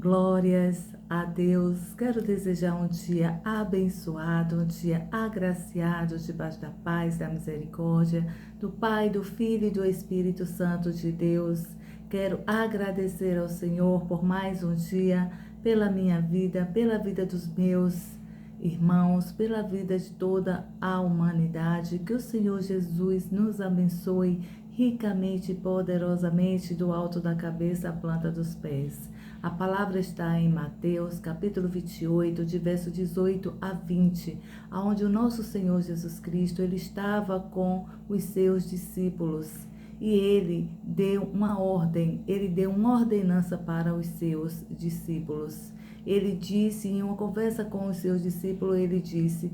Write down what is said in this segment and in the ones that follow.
Glórias a Deus. Quero desejar um dia abençoado, um dia agraciado, debaixo da paz, da misericórdia, do Pai, do Filho e do Espírito Santo de Deus. Quero agradecer ao Senhor por mais um dia, pela minha vida, pela vida dos meus irmãos, pela vida de toda a humanidade. Que o Senhor Jesus nos abençoe ricamente e poderosamente do alto da cabeça à planta dos pés. A palavra está em Mateus, capítulo 28, de verso 18 a 20, onde o nosso Senhor Jesus Cristo, ele estava com os seus discípulos e ele deu uma ordem, ele deu uma ordenança para os seus discípulos. Ele disse, em uma conversa com os seus discípulos, ele disse: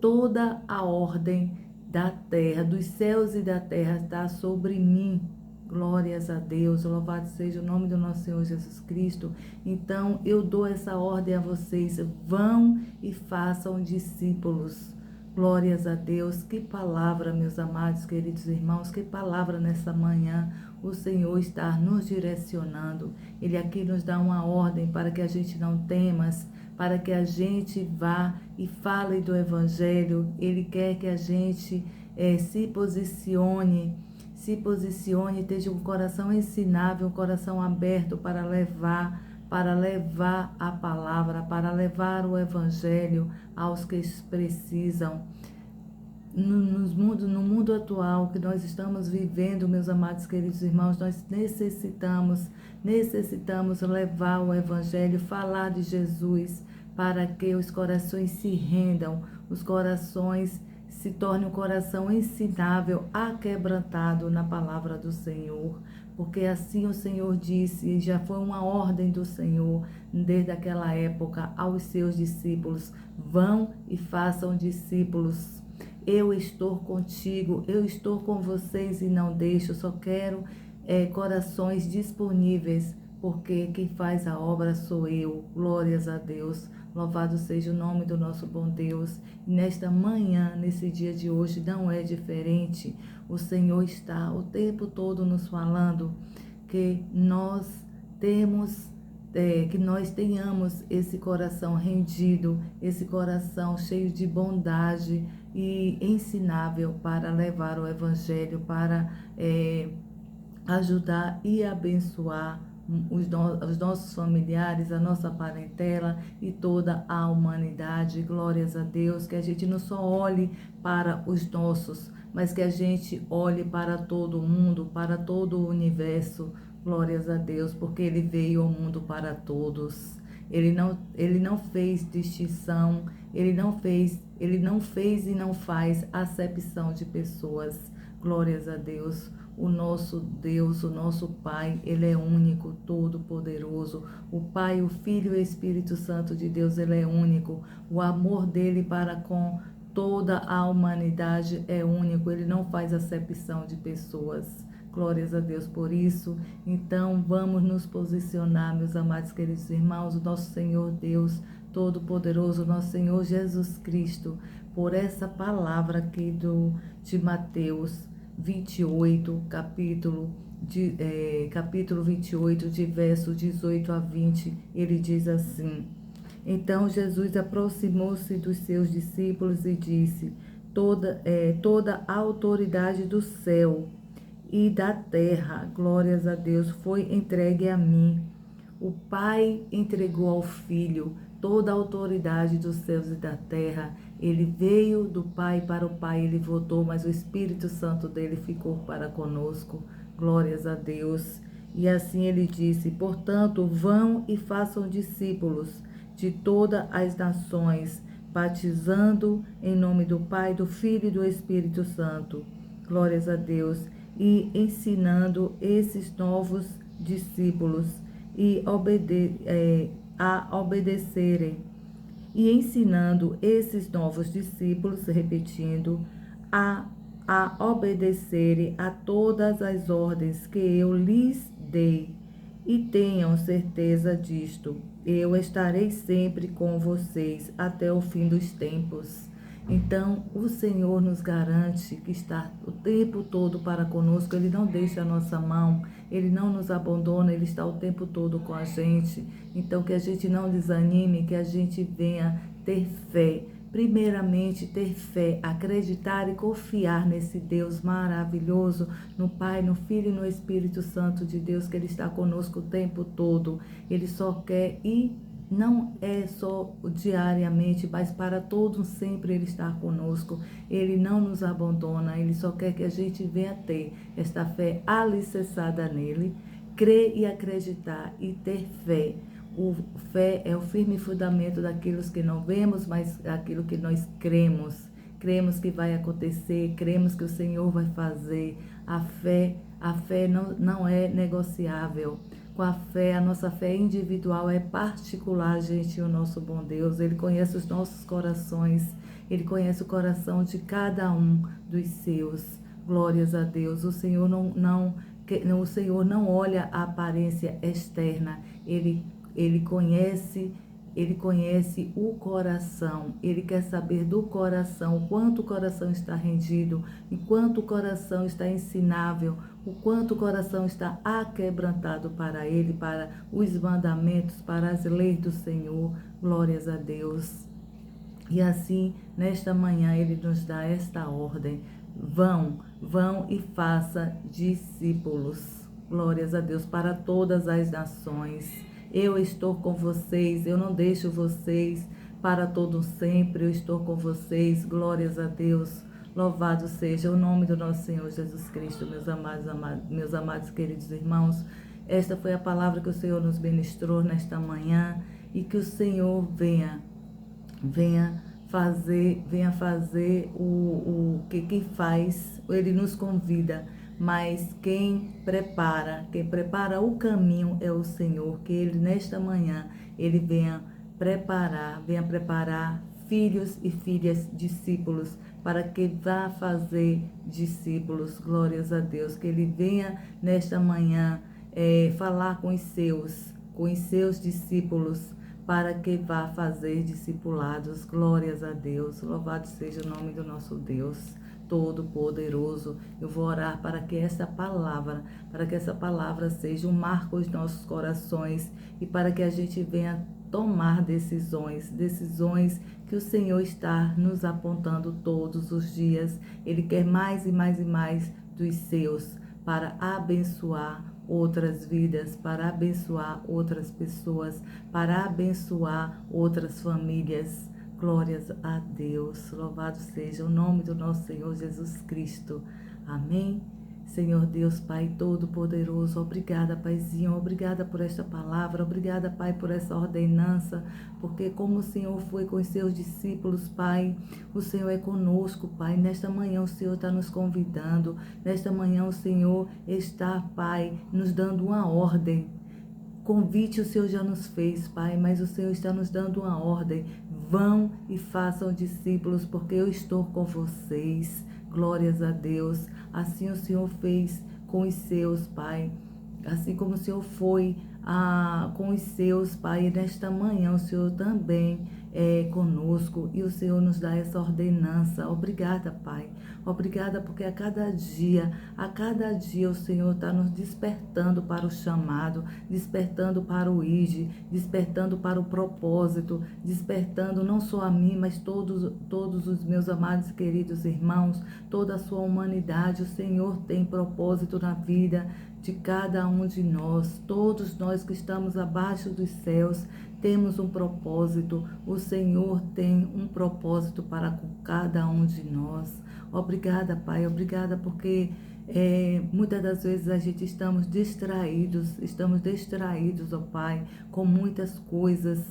toda a ordem da terra, dos céus e da terra está sobre mim. Glórias a Deus, louvado seja o nome do nosso Senhor Jesus Cristo. Então, eu dou essa ordem a vocês: vão e façam discípulos. Glórias a Deus. Que palavra, meus amados, queridos irmãos, que palavra nessa manhã. O Senhor está nos direcionando. Ele aqui nos dá uma ordem para que a gente não temas, para que a gente vá e fale do Evangelho. Ele quer que a gente se posicione, esteja um coração ensinável, um coração aberto para levar a palavra, para levar o Evangelho aos que precisam. No mundo atual que nós estamos vivendo, meus amados queridos irmãos, nós necessitamos levar o Evangelho, falar de Jesus, para que os corações se rendam, os corações se tornem um coração ensinável, aquebrantado na palavra do Senhor. Porque assim o Senhor disse, e já foi uma ordem do Senhor, desde aquela época, aos seus discípulos: vão e façam discípulos. Eu estou contigo, eu estou com vocês e não deixo, só quero corações disponíveis, porque quem faz a obra sou eu. Glórias a Deus. Louvado seja o nome do nosso bom Deus. E nesta manhã, nesse dia de hoje, não é diferente. O Senhor está o tempo todo nos falando que nós tenhamos esse coração rendido, esse coração cheio de bondade e ensinável para levar o Evangelho, para ajudar e abençoar os nossos familiares, a nossa parentela e toda a humanidade. Glórias a Deus. Que a gente não só olhe para os nossos, mas que a gente olhe para todo mundo, para todo o universo. Glórias a Deus, porque Ele veio ao mundo para todos. Ele não fez distinção, Ele não fez e não faz acepção de pessoas. Glórias a Deus. O nosso Deus, o nosso Pai, Ele é único, todo-poderoso. O Pai, o Filho e o Espírito Santo de Deus, Ele é único. O amor dele para com toda a humanidade é único. Ele não faz acepção de pessoas. Glórias a Deus por isso. Então, vamos nos posicionar, meus amados queridos irmãos, o nosso Senhor Deus Todo-Poderoso, o nosso Senhor Jesus Cristo, por essa palavra aqui de Mateus 28, capítulo 28, de verso 18 a 20, ele diz assim: então Jesus aproximou-se dos seus discípulos e disse: toda a autoridade do céu e da terra, glórias a Deus, foi entregue a mim. O Pai entregou ao Filho toda a autoridade dos céus e da terra. Ele veio do Pai para o Pai, ele voltou, mas o Espírito Santo dele ficou para conosco. Glórias a Deus. E assim ele disse: portanto, vão e façam discípulos de todas as nações, batizando em nome do Pai, do Filho e do Espírito Santo. Glórias a Deus. E ensinando esses novos discípulos a obedecerem, e ensinando esses novos discípulos, repetindo, a obedecerem a todas as ordens que eu lhes dei. E tenham certeza disto: eu estarei sempre com vocês até o fim dos tempos. Então, o Senhor nos garante que está o tempo todo para conosco, Ele não deixa a nossa mão, Ele não nos abandona, Ele está o tempo todo com a gente. Então, que a gente não desanime, que a gente venha ter fé. Primeiramente, ter fé, acreditar e confiar nesse Deus maravilhoso, no Pai, no Filho e no Espírito Santo de Deus, que Ele está conosco o tempo todo. Ele só quer ir. Não é só diariamente, mas para todos sempre Ele está conosco. Ele não nos abandona, Ele só quer que a gente venha ter esta fé alicerçada nele, crer e acreditar e ter fé. O fé é o firme fundamento daquilo que não vemos, mas aquilo que nós cremos. Cremos que vai acontecer, cremos que o Senhor vai fazer. A fé não é negociável. Com a fé, a nossa fé individual é particular, gente, o nosso bom Deus. Ele conhece os nossos corações, Ele conhece o coração de cada um dos seus. Glórias a Deus. O Senhor o Senhor não olha a aparência externa, ele conhece. Ele conhece o coração, Ele quer saber do coração, o quanto o coração está rendido, o quanto o coração está ensinável, o quanto o coração está aquebrantado para Ele, para os mandamentos, para as leis do Senhor. Glórias a Deus. E assim, nesta manhã, Ele nos dá esta ordem: vão e faça discípulos. Glórias a Deus, para todas as nações. Eu estou com vocês, eu não deixo vocês para todo sempre, eu estou com vocês. Glórias a Deus. Louvado seja o nome do nosso Senhor Jesus Cristo, meus amados queridos irmãos. Esta foi a palavra que o Senhor nos ministrou nesta manhã, e que o Senhor venha fazer o que quem faz, Ele nos convida, mas quem prepara o caminho é o Senhor. Que Ele nesta manhã, Ele venha preparar filhos e filhas, discípulos, para que vá fazer discípulos. Glórias a Deus. Que Ele venha nesta manhã falar com os seus discípulos, para que vá fazer discipulados. Glórias a Deus. Louvado seja o nome do nosso Deus Todo-Poderoso. Eu vou orar para que essa palavra seja um marco aos nossos corações, e para que a gente venha tomar decisões que o Senhor está nos apontando todos os dias. Ele quer mais e mais e mais dos seus, para abençoar outras vidas, para abençoar outras pessoas, para abençoar outras famílias. Glórias a Deus. Louvado seja o nome do nosso Senhor Jesus Cristo. Amém. Senhor Deus, Pai Todo-Poderoso, obrigada, Paizinho, obrigada por esta palavra, obrigada, Pai, por essa ordenança, porque como o Senhor foi com os seus discípulos, Pai, o Senhor é conosco, Pai. Nesta manhã o Senhor está nos convidando, nesta manhã o Senhor está, Pai, nos dando uma ordem. Convite o Senhor já nos fez, Pai, mas o Senhor está nos dando uma ordem. Vão e façam discípulos, porque eu estou com vocês. Glórias a Deus. Assim o Senhor fez com os seus, Pai. Assim como o Senhor foi com os seus, Pai, nesta manhã o Senhor também é conosco, e o Senhor nos dá essa ordenança. Obrigada, Pai. Obrigada, porque a cada dia o Senhor está nos despertando para o chamado, despertando para o ID, despertando para o propósito, despertando não só a mim, mas todos os meus amados e queridos irmãos, toda a sua humanidade. O Senhor tem propósito na vida de cada um de nós. Todos nós que estamos abaixo dos céus temos um propósito. O Senhor tem um propósito para com cada um de nós. Obrigada, Pai. Obrigada, porque muitas das vezes a gente estamos distraídos, ó Pai, com muitas coisas,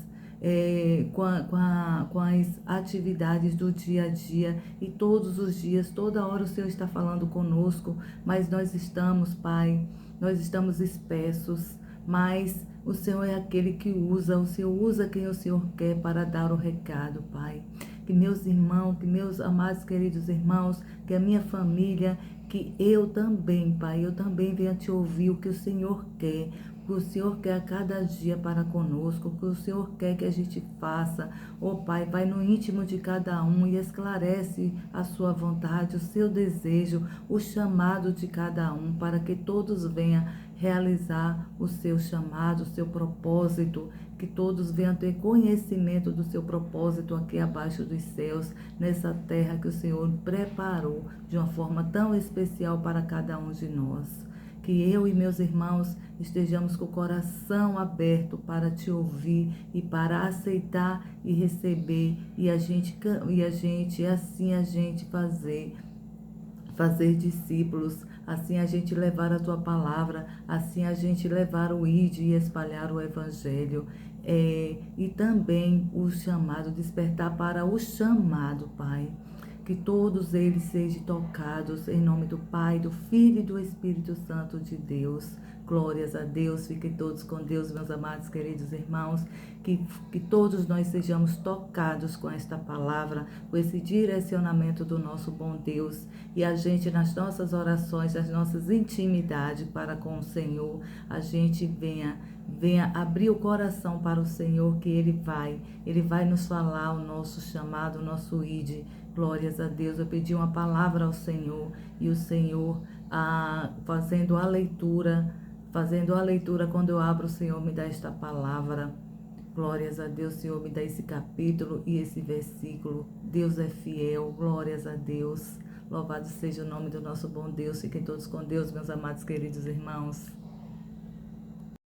com as atividades do dia a dia, e todos os dias, toda hora o Senhor está falando conosco, mas nós estamos, Pai, nós estamos espessos, mas o Senhor é aquele que usa, o Senhor usa quem o Senhor quer para dar o recado, Pai. Que meus irmãos, que meus amados queridos irmãos, que a minha família, que eu também, Pai, eu também venha te ouvir o que o Senhor quer. que o Senhor quer a cada dia para conosco, o que o Senhor quer que a gente faça. Ó Pai, vai no íntimo de cada um e esclarece a sua vontade, o seu desejo, o chamado de cada um, para que todos venham realizar o seu chamado, o seu propósito, que todos venham ter conhecimento do seu propósito aqui abaixo dos céus, nessa terra que o Senhor preparou de uma forma tão especial para cada um de nós. Que eu e meus irmãos estejamos com o coração aberto para te ouvir e para aceitar e receber, e assim a gente fazer discípulos, assim a gente levar a tua palavra, assim a gente levar o ID e espalhar o evangelho. E também o chamado, despertar para o chamado, Pai. Que todos eles sejam tocados em nome do Pai, do Filho e do Espírito Santo de Deus. Glórias a Deus, fiquem todos com Deus, meus amados, queridos irmãos, que todos nós sejamos tocados com esta palavra, com esse direcionamento do nosso bom Deus, e a gente nas nossas orações, nas nossas intimidades para com o Senhor, a gente venha abrir o coração para o Senhor, que Ele vai nos falar o nosso chamado, o nosso ID. Glórias a Deus. Eu pedi uma palavra ao Senhor, e o Senhor, fazendo a leitura, quando eu abro, o Senhor me dá esta palavra. Glórias a Deus, Senhor, me dá esse capítulo e esse versículo. Deus é fiel, glórias a Deus. Louvado seja o nome do nosso bom Deus. Fiquem todos com Deus, meus amados queridos irmãos.